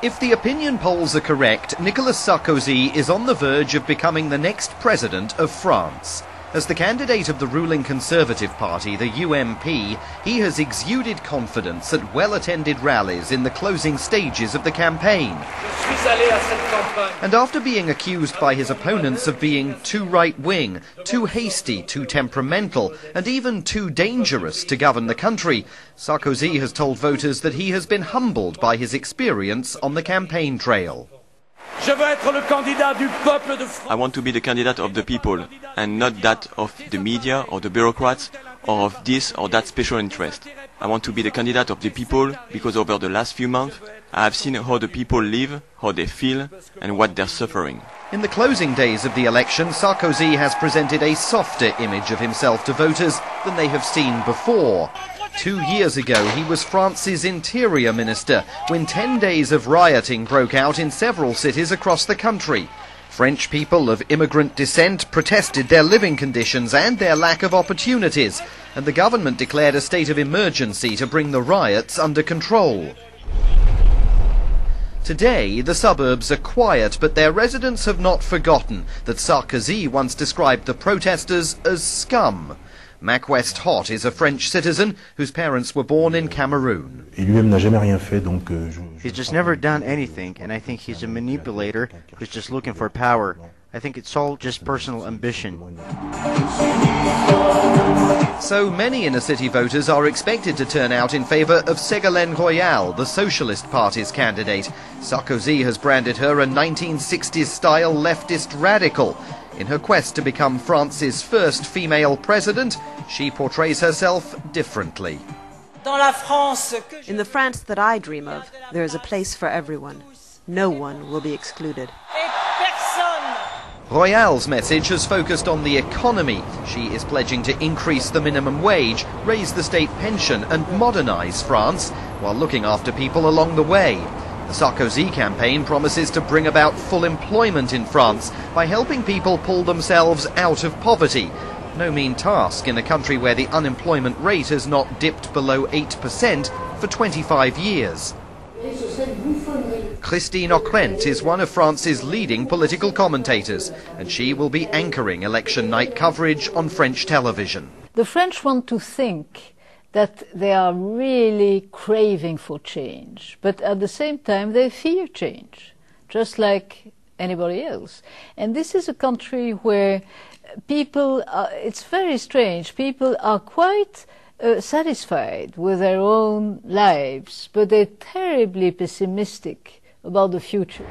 If the opinion polls are correct, Nicolas Sarkozy is on the verge of becoming the next president of France. As the candidate of the ruling Conservative Party, the UMP, he has exuded confidence at well-attended rallies in the closing stages of the campaign. And after being accused by his opponents of being too right-wing, too hasty, too temperamental, and even too dangerous to govern the country, Sarkozy has told voters that he has been humbled by his experience on the campaign trail. I want to be the candidate of the people, and not that of the media or the bureaucrats or of this or that special interest. I want to be the candidate of the people because over the last few months I have seen how the people live, how they feel, and what they're suffering. In the closing days of the election, Sarkozy has presented a softer image of himself to voters than they have seen before. 2 years ago, he was France's interior minister when 10 days of rioting broke out in several cities across the country. French people of immigrant descent protested their living conditions and their lack of opportunities, and the government declared a state of emergency to bring the riots under control. Today, the suburbs are quiet, but their residents have not forgotten that Sarkozy once described the protesters as scum. Mac West Hot is a French citizen whose parents were born in Cameroon. He's just never done anything, and I think he's a manipulator who's just looking for power. I think it's all just personal ambition. So many inner-city voters are expected to turn out in favour of Segolene Royal, the Socialist Party's candidate. Sarkozy has branded her a 1960s-style leftist radical. In her quest to become France's first female president, she portrays herself differently. In the France that I dream of, there is a place for everyone. No one will be excluded. Royal's message has focused on the economy. She is pledging to increase the minimum wage, raise the state pension and modernise France, while looking after people along the way. The Sarkozy campaign promises to bring about full employment in France by helping people pull themselves out of poverty. No mean task in a country where the unemployment rate has not dipped below 8% for 25 years. Christine Ockrent is one of France's leading political commentators, and she will be anchoring election night coverage on French television. The French want to think that they are really craving for change, but at the same time they fear change, just like anybody else. And this is a country where people it's very strange, people are quite satisfied with their own lives, but they're terribly pessimistic about the future.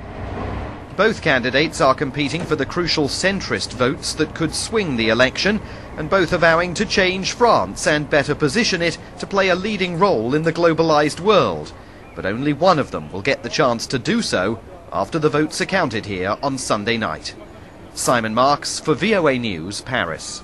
Both candidates are competing for the crucial centrist votes that could swing the election, and both are vowing to change France and better position it to play a leading role in the globalized world. But only one of them will get the chance to do so after the votes are counted here on Sunday night. Simon Marks for VOA News, Paris.